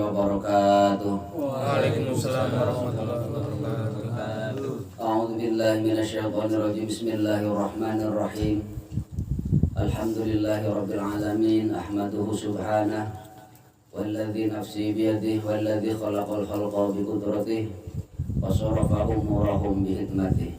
wabarakatuh. Waalaikumsalam warahmatullahi wabarakatuh. A'udzu billahi minasyaitonir rajim. Bismillahirrahmanirrahim. Alhamdulillahirabbil alamin. Ahmaduhu subhanahu walladzi nafsi biyadihi walladzi khalaqal khalqa biqudratihi wa sarafa umurahum bihikmatihi.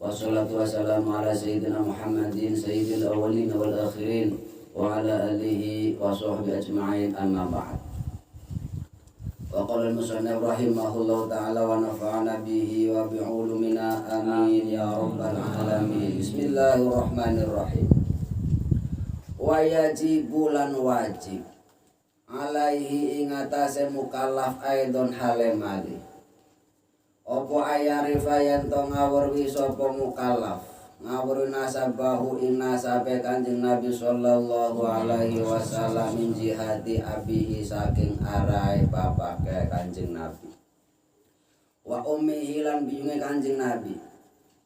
Wassalatu wassalamu ala sayyidina Muhammadin sayyidil awwalin wal akhirin wa ala alihi wa sahbihi ajma'in, amma ba'd. Wa qala al-musannif rahimahullahu ta'ala wa nafa'ana bihi wa bi'ulumina amin ya rabbal alamin. Bismillahirrahmanirrahim. Wa yajibu lan wajib alaihi ingatase mukallaf aidon halemali opo ayarifa yen to ngawurwi sapa mukallaf ngawur nasabahu ing nasabe Kanjeng Nabi sallallahu alaihi wasallam min jihadi abihi saking arai bapake Kanjeng Nabi wa ummihi lan biyunge Kanjeng Nabi.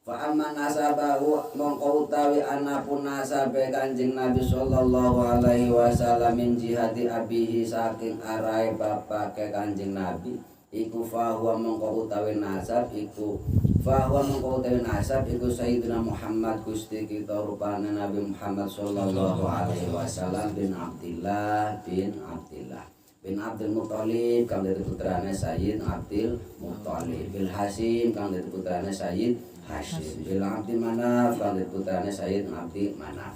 Fa amma nasabahu mongko utawi anapun nasabe Kanjeng Nabi sallallahu alaihi wasallam min jihadi abihi saking arai bapake Kanjeng Nabi iku fahuwa mongko utawi nasab iku Sayyidina Muhammad Gusti kita rupane Nabi Muhammad sallallahu alaihi wasallam bin Abdillah bin Abdul Muthalib kang dadi putrane Sayyid Abdul Muthalib, bil Hasim kang dadi putrane Sayyid Hashim, bil Abdi Manaf kang dadi putrane Sayyid Abdi Manaf,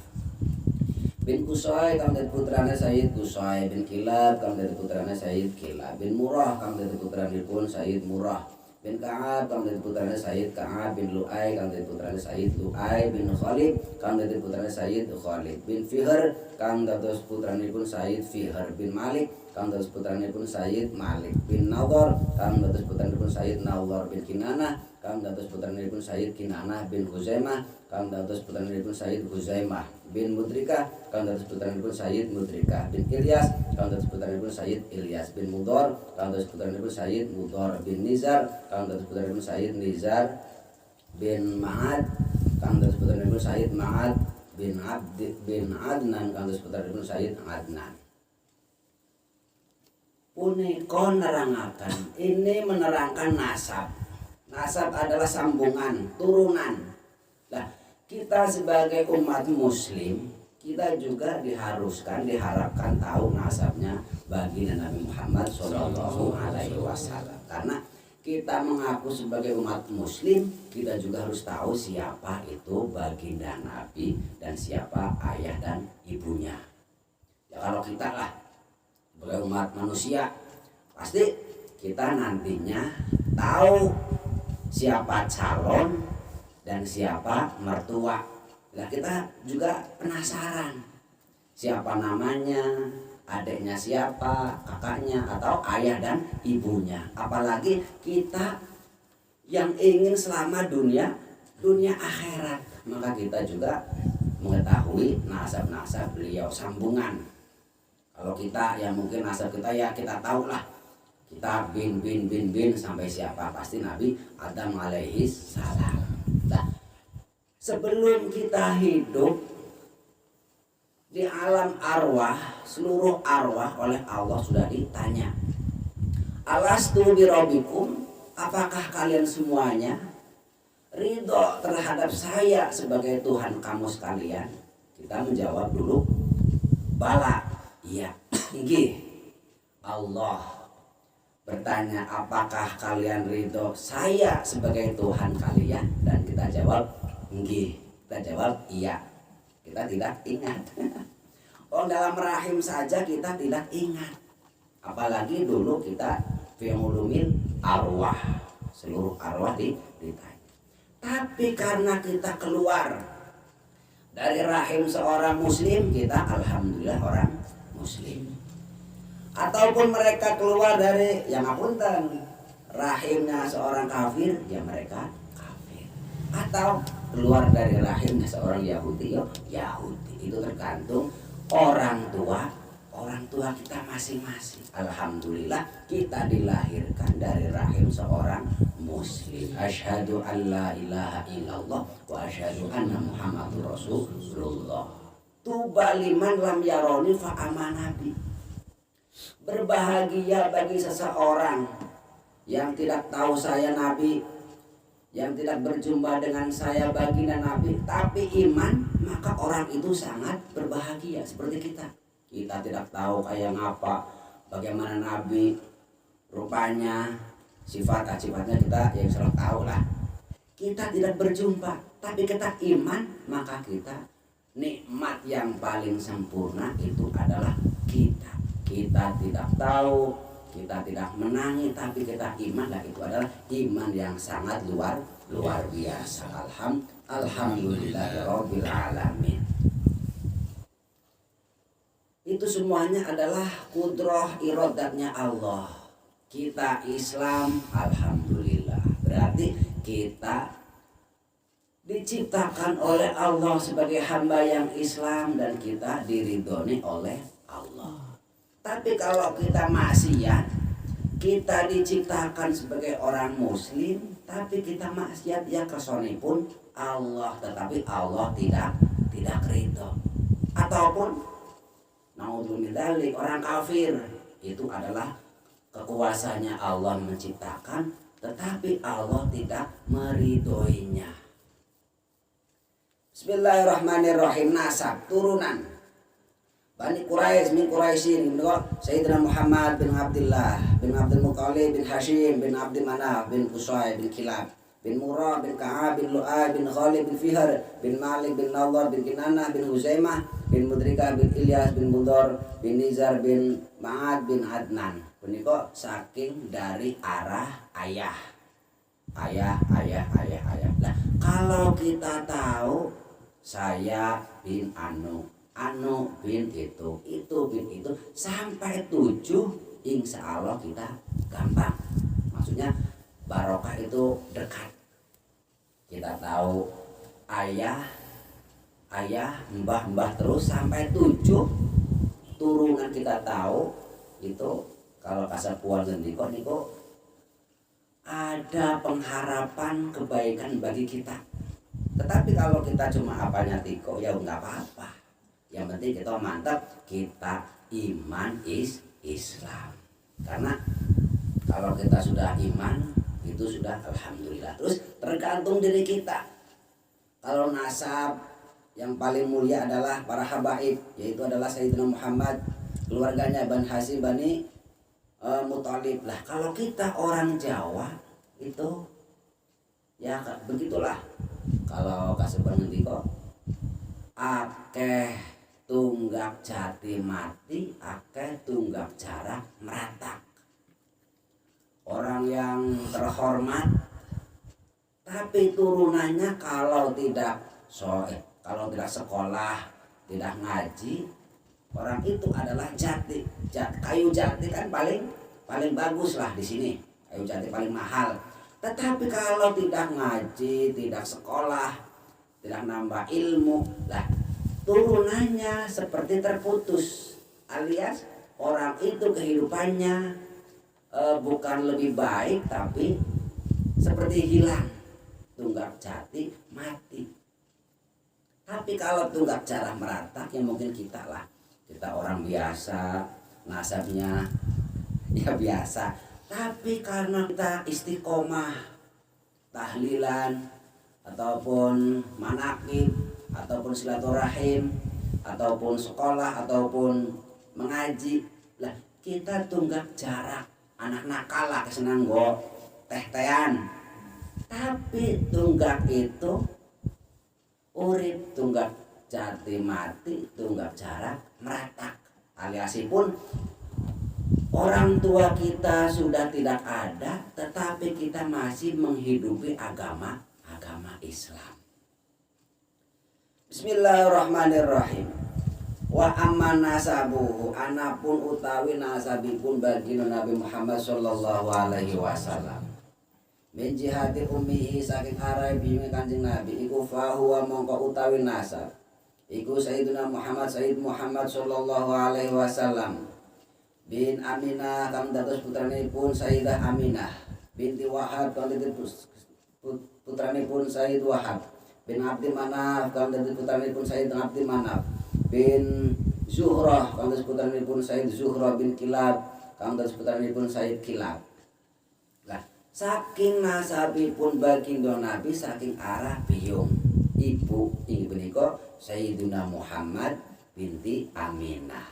bin Qusay kang dadi putrane Sayyid Qusay, bin Kilab kang dadi putrane Sayyid Kilab, bin Murrah kang dadi putranipun Sayyid Murrah, bin Ka'ab kang dadi putrane Sayyid Ka'ab, bin Lu'ay kang dadi putrane Sayyid Lu'ay, bin Khalid kang dadi putrane Sayyid Khalid, bin Fihr kang dados putranipun Sayyid Fihr, bin Malik kang dados putranipun Sayyid Malik, bin Nadhar kang dados putranipun Sayyid Nadhar, bin Kinanah kang dados putranipun Sayyid Kinanah, bin Huzaimah kang dados putranipun Sayyid Huzaimah, bin Mudrikah kang dados putranipun Sayyid Mudrikah, bin Ilyas kang dados putranipun Sayyid Ilyas, bin Mudhar kang dados putranipun Sayyid Mudhar, bin Nizar kang dados putranipun Sayyid Nizar, bin Ma'ad kang dados putranipun Sayyid Ma'ad, bin Adnan kang dados putranipun Sayyid Adnan. Punika nerangaken, ini menerangkan nasab. Nasab adalah sambungan, turunan. Nah, kita sebagai umat muslim, kita juga diharapkan tahu nasabnya baginda Nabi Muhammad sallallahu alaihi wasallam. Karena kita mengaku sebagai umat muslim, kita juga harus tahu siapa itu baginda Nabi dan siapa ayah dan ibunya. Ya kalau kita lah sebagai umat manusia, pasti kita nantinya tahu siapa calon dan siapa mertua. Nah, kita juga penasaran siapa namanya, adiknya siapa, kakaknya, atau ayah dan ibunya. Apalagi kita yang ingin selama dunia akhirat, maka kita juga mengetahui nasab-nasab beliau, sambungan. Kalau kita yang mungkin nasab kita ya kita tahu lah, kita bin sampai siapa, pasti Nabi Adam alaihi salam. Nah, sebelum kita hidup di alam arwah, seluruh arwah oleh Allah sudah ditanya, alastu birabbikum, apakah kalian semuanya ridho terhadap saya sebagai Tuhan kamu sekalian? Kita menjawab dulu, bala, iya. Nggih. Allah bertanya, apakah kalian ridho saya sebagai Tuhan kalian? Dan kita jawab nggih, kita jawab iya. Kita tidak ingat. Oh, dalam rahim saja kita tidak ingat, apalagi dulu kita fi ulumil arwah, seluruh arwah ditanya. Tapi karena kita keluar dari rahim seorang muslim, kita alhamdulillah orang muslim. Ataupun mereka keluar dari yang ngapunten rahimnya seorang kafir, ya mereka kafir. Atau keluar dari rahimnya seorang Yahudi, Yahudi. Itu tergantung orang tua kita masing-masing. Alhamdulillah kita dilahirkan dari rahim seorang muslim. Asyhadu an la ilaha illallah wa asyhadu anna Muhammadur Rasulullah. Tuba liman lam yaroni fa amanabi. Berbahagia bagi seseorang yang tidak tahu saya Nabi, yang tidak berjumpa dengan saya baginda Nabi, tapi iman, maka orang itu sangat berbahagia seperti kita. Kita tidak tahu kayak ngapa, bagaimana Nabi rupanya, sifatnya kita yang selalu tahu lah. Kita tidak berjumpa, tapi kita iman, maka kita nikmat yang paling sempurna itu adalah kita. Kita tidak tahu, kita tidak menangi, tapi kita iman, dan itu adalah iman yang sangat luar biasa. Alhamdulillahirabbil alamin. Itu semuanya adalah kudrah iradatnya Allah. Kita Islam, alhamdulillah. Berarti kita diciptakan oleh Allah sebagai hamba yang Islam dan kita diridhoni oleh Allah. Tapi kalau kita maksiat, kita diciptakan sebagai orang muslim, tapi kita maksiat, ya kersonipun Allah, tetapi Allah tidak ridho. Ataupun naudzubillah, orang kafir, itu adalah kekuasaannya Allah menciptakan, tetapi Allah tidak meridhoinya. Bismillahirrahmanirrahim. Nasab, turunan Bani Quraisy min Quraisyin, Sayyidina Muhammad bin Abdullah bin Abdul Muttalib bin Hashim bin Abdi Manaf bin Qusay bin Kilab bin Murrah bin Ka'ab bin Lu'ay bin Khalid bin Fihr bin Malik bin Nadhar bin Kinanah bin Huzaimah bin Mudrikah bin Ilyas bin Mudhar bin Nizar bin Ma'ad bin Adnan. Punika saking dari arah ayah. Nah, kalau kita tahu saya bin Anu bin itu bin itu sampai 7, insya Allah kita gampang. Maksudnya barokah itu dekat. Kita tahu ayah, mbah terus sampai 7 turunan kita tahu itu. Kalau kasapuan niko ada pengharapan kebaikan bagi kita. Tetapi kalau kita cuma apanya tiko, ya nggak apa-apa. Yang penting kita mantap, kita iman Islam. Karena kalau kita sudah iman, itu sudah alhamdulillah. Terus tergantung diri kita. Kalau nasab yang paling mulia adalah para habaib, yaitu adalah Sayyidina Muhammad, keluarganya Bani Hashim, Bani Muttalib. Lah kalau kita orang Jawa itu ya begitulah. Kalau kaseban nanti kok akeh tunggak jati mati, akeh tunggak jarak meratak. Orang yang terhormat tapi turunannya kalau tidak sekolah, tidak ngaji, orang itu adalah jati. Kayu jati kan paling bagus lah di sini. Kayu jati paling mahal. Tetapi kalau tidak ngaji, tidak sekolah, tidak nambah ilmu, lah turunannya seperti terputus, alias orang itu kehidupannya bukan lebih baik tapi seperti hilang, tunggak jati mati. Tapi kalau tunggak jarah meratak, ya mungkin kita orang biasa, nasabnya ya biasa, tapi karena kita istiqomah tahlilan ataupun manaqib ataupun silaturahim ataupun sekolah ataupun mengaji, lah kita tunggak jarak. Anak nakal lah kesenang go teh-tehan, tapi tunggak itu urip, tunggak jati mati, tunggak jarak meratak. Aliasipun orang tua kita sudah tidak ada, tetapi kita masih menghidupi agama Islam. Bismillahirrahmanirrahim. Wa amman nasabuhu, anapun utawi nasabipun baginda Nabi Muhammad sallallahu alaihi wasallam. Min jihati ummihi, saking arai biyunge Kanjeng Nabi iku fahuwa mongko utawi nasab iku Sayyidina Muhammad sallallahu alaihi wasallam bin Aminah kang dados putranipun Sayyidah Aminah binti Wahab kang dados putranipun Sayyid Wahab bin Abdi Manaf kang dados putranipun Sayyid Abdi Manaf bin Zuhrah kantos putranipun Sayyid Zuhrah bin Kilab kantos putranipun Sayyid Kilab. Lah saking nasabipun baginda Nabi saking arah biyung ibu inggih punika Sayyiduna Muhammad binti Aminah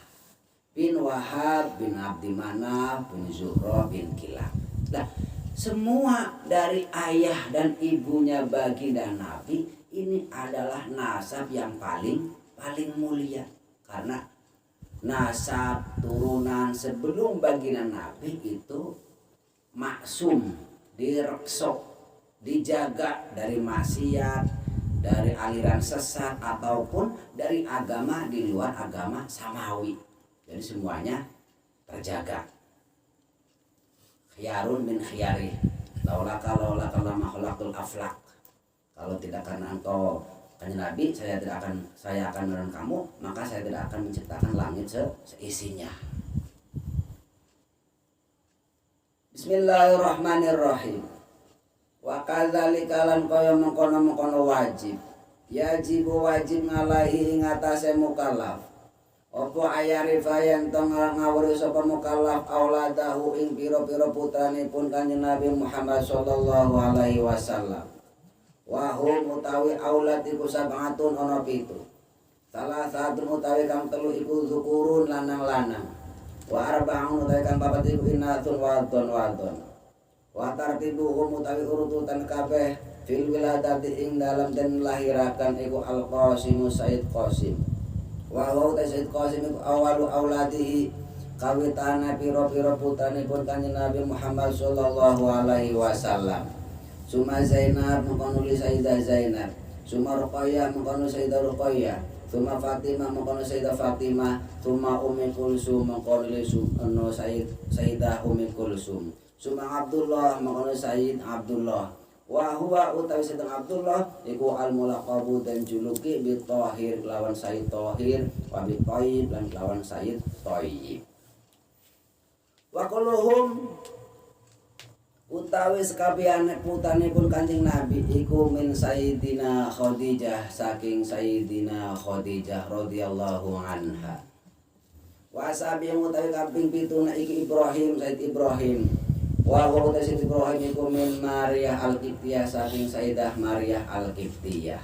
bin Wahab bin Abdi Manaf bin Zuhrah bin Kilab. Nah, semua dari ayah dan ibunya baginda Nabi ini adalah nasab yang paling mulia, karena nasab turunan sebelum baginda Nabi itu maksum, direksok, dijaga dari maksiat, dari aliran sesat ataupun dari agama di luar agama samawi. Jadi semuanya terjaga. Khiyarun min khiyari. Laulaka lama khalaqtul aflak. Kalau tidak karena engkau kanjeng Nabi, saya akan menolong kamu, maka saya tidak akan menciptakan langit seisinya. Bismillahirrahmanirrahim. Wa kadzalika lan kaya mengkono-mengkono wajib. Yajibu wajib ngalahi ing atase mukallaf. Apa ayarifa yang tong ngawuri sapa mukallaf auladahu ing pira-pira putranipun Kanjeng Nabi Muhammad sallallahu alaihi wasallam. Wa hum utawi aulad iku sabangatun ana 7. Salah satu utawi kang telu iku zukurun lanang-lanang. Wa arba'un utawi kang papat iku inatun wadon. Wa tartibuhum utawi urutan kabeh fil wiladati ing dalam den lahirakan iku Al-Qasim Sayyid Qasim. Wa huwa Sayyid Qasim iku awalu auladihi kawitane pira-pira putranipun Kanjeng Nabi Muhammad sallallahu alaihi wasallam. Suma Zainab mengkono li Sayyidah Zainab, suma Ruqayyah mengkono Sayyidah Ruqayyah, suma Fatimah mengkono Sayyidah Fatimah, suma Ummi Kulsum mengkono li Sayyidah Ummi Kulsum, suma Abdullah mengkono Sayyid Abdullah. Wa huwa utawi Sayyid Abdullah iku al-mulaqabu dan juluki bi Thahir lawan Sayyid Thahir, wa bi Thayyib lan lawan Sayyid Thayyib. Wa kulluhum utawi sekabehane putanipun Kanjeng Nabi iku min Sayyidina Khadijah saking Sayyidina Khadijah radhiyallahu anha. Wa sabi utawi kaping 7 iki Ibrahim Sayyid Ibrahim. Wa huwa Sayyid Ibrahim iku min Maryah Al-Qibtiyah saking Sayyidah Maryah Al-Qibtiyah.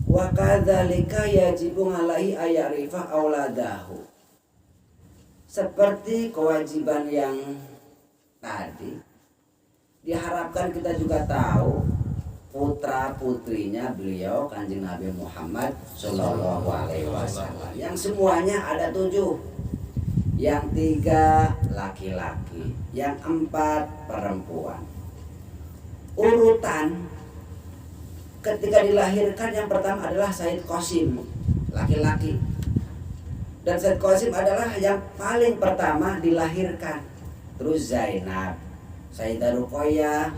Wa kadzalika yajibu alaihi ayarifa auladahu. Seperti kewajiban yang tadi, diharapkan kita juga tahu putra putrinya beliau Kanjeng Nabi Muhammad Sallallahu Alaihi Wasallam, yang semuanya ada 7, yang 3 laki-laki, yang 4 perempuan. Urutan ketika dilahirkan yang pertama adalah Sayyid Qasim, laki-laki. Dan Sayyid Qasim adalah yang paling pertama dilahirkan. Terus Zainab, Sayyidah Ruqayyah,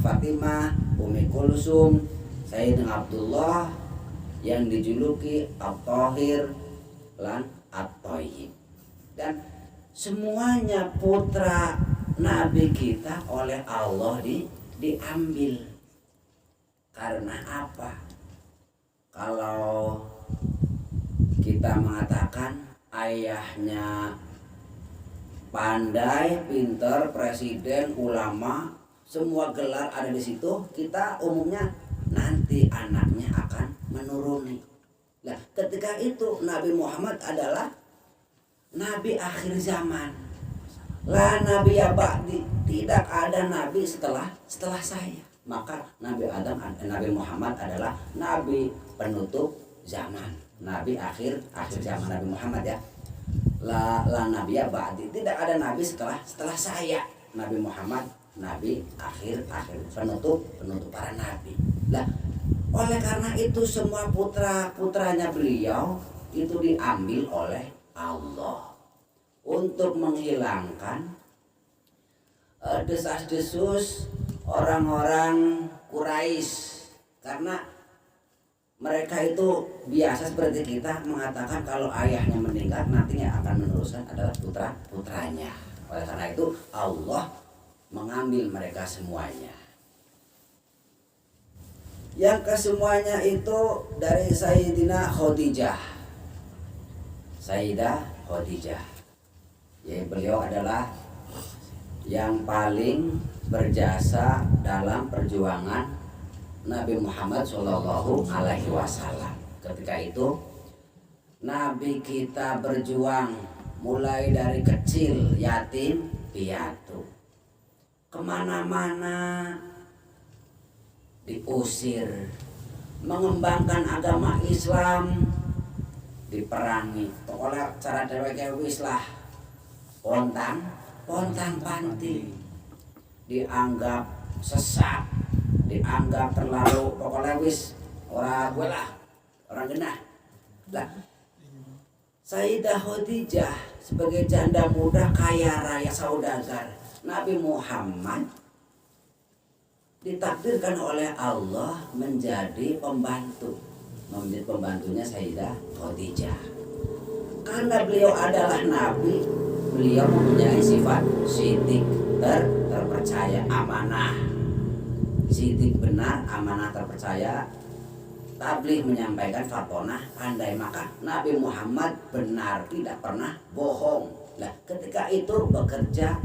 Fatimah, Ummi Kulsum, Sayyidina Abdullah yang dijuluki At-Thahir lan At-Thayyib. Dan semuanya putra Nabi kita oleh Allah diambil. Karena apa? Kalau kita mengatakan ayahnya pandai, pinter, presiden, ulama, semua gelar ada di situ, kita umumnya nanti anaknya akan menuruni. Nah, ketika itu Nabi Muhammad adalah Nabi akhir zaman. La Nabi ya ba'di, tidak ada nabi setelah saya. Maka Nabi Muhammad adalah nabi penutup zaman. Nabi akhir zaman Nabi Muhammad ya. La nabiya ba'di, tidak ada nabi setelah saya. Nabi Muhammad nabi akhir penutup para nabi. Lah, oleh karena itu semua putranya beliau itu diambil oleh Allah untuk menghilangkan desas-desus orang-orang Quraisy, karena mereka itu biasa seperti kita mengatakan kalau ayahnya meninggal nantinya akan meneruskan adalah putranya. Oleh karena itu Allah mengambil mereka semuanya. Yang kesemuanya itu dari Sayyidina Khadijah. Sayyidah Khadijah. Ya, beliau adalah yang paling berjasa dalam perjuangan Nabi Muhammad Shallallahu Alaihi Wasallam. Ketika itu Nabi kita berjuang mulai dari kecil, yatim piatu, kemana-mana diusir, mengembangkan agama Islam diperangi. Pokoknya cara dewek wis lah pontang panting, dianggap sesat, dianggap terlalu, pokoknya wis orang gue lah, orang genah lah. Sayyidah Khadijah sebagai janda muda kaya raya saudagar Nabi Muhammad ditakdirkan oleh Allah menjadi pembantunya Sayyidah Khadijah. Karena beliau adalah Nabi, beliau mempunyai sifat sidik, terpercaya, amanah. Sidik benar, amanah, terpercaya, tabligh menyampaikan fatonah, pandai. Maka Nabi Muhammad benar, tidak pernah bohong. Nah, ketika itu bekerja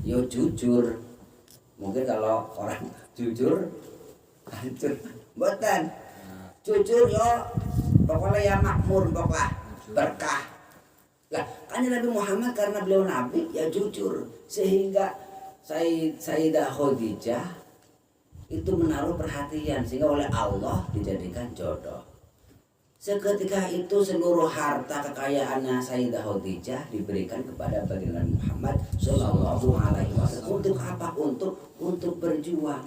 yo jujur. Mungkin kalau orang jujur hancur. Mboten. Jujur yo pokoknya ya makmur, pokoknya berkah. Lah, kan Nabi Muhammad karena beliau nabi ya jujur, sehingga Sayyidah Khadijah itu menaruh perhatian sehingga oleh Allah dijadikan jodoh. Seketika itu seluruh harta kekayaannya Sayyidah Khadijah diberikan kepada baginda Muhammad Shallallahu Alaihi Wasallam. Untuk apa? Untuk berjuang,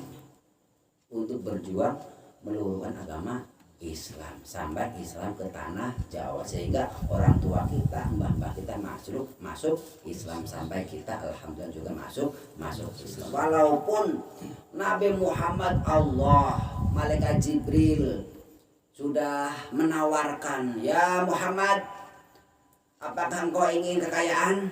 meluruhkan agama Islam sampai Islam ke tanah Jawa, sehingga orang tua kita, mbah-mbah kita masuk Islam sampai kita alhamdulillah juga masuk Islam. Walaupun Nabi Muhammad Allah, malaikat Jibril sudah menawarkan, ya Muhammad, apakah engkau ingin kekayaan?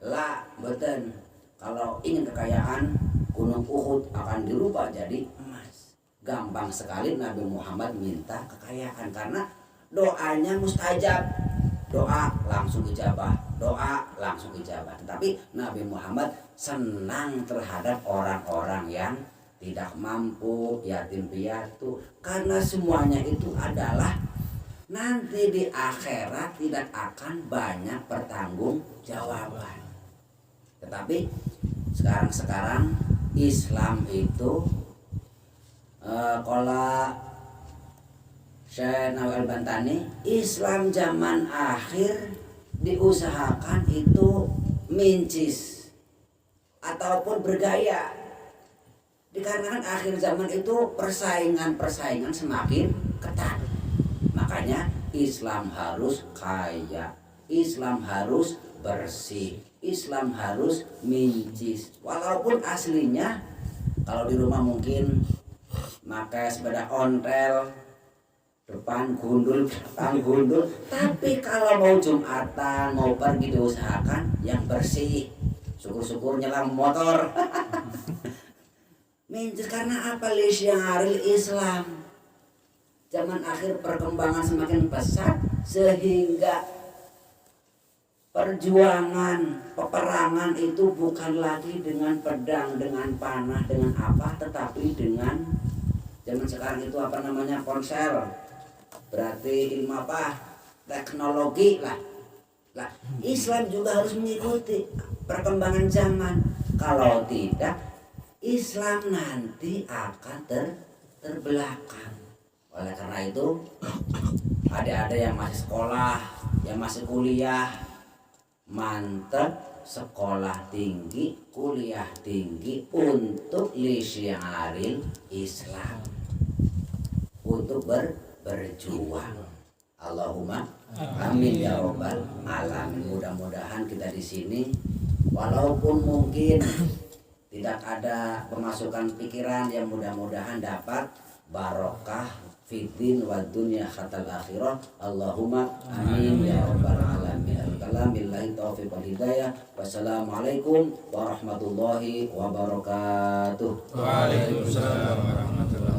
Lah, betul. Kalau ingin kekayaan, gunung Uhud akan dirubah jadi emas. Gampang sekali Nabi Muhammad minta kekayaan karena doanya mustajab. Doa langsung ijabah. Tetapi Nabi Muhammad senang terhadap orang-orang yang tidak mampu, yatim piatu, karena semuanya itu adalah nanti di akhirat tidak akan banyak pertanggungjawaban. Tetapi sekarang Islam itu kalau Syekh Nawal Bantani, Islam zaman akhir diusahakan itu mincis ataupun bergaya. Dikarenakan akhir zaman itu persaingan semakin ketat. Makanya Islam harus kaya, Islam harus bersih, Islam harus mincis. Walaupun aslinya kalau di rumah mungkin pakai sepeda ontel, depan gundul, belakang gundul. Tapi kalau mau Jumatan, mau pergi diusahakan yang bersih. Syukur-syukur nyelam motor. Mincis karena apa? Lisyiaril Islam. Zaman akhir perkembangan semakin pesat sehingga peperangan itu bukan lagi dengan pedang, dengan panah, dengan apa, tetapi dengan zaman sekarang itu apa namanya, ponsel. Berarti ilmu apa? Teknologi lah. Islam juga harus mengikuti perkembangan zaman. Kalau tidak, Islam nanti akan terbelakang. Oleh karena itu, ada yang masih sekolah, yang masih kuliah, mantep sekolah tinggi, kuliah tinggi untuk lisyiaril Islam, untuk berjuang. Allahumma amin ya robbal alamin. Mudah-mudahan kita di sini walaupun mungkin tidak ada pemasukan pikiran, yang mudah-mudahan dapat barokah fiddin wa dunya khatal akhirah. Allahumma amin ya rabbal alamin. Alhamdulillahi taufiq wal hidayah. Wassalamualaikum warahmatullahi wabarakatuh. Waalaikumsalam warahmatullahi wabarakatuh.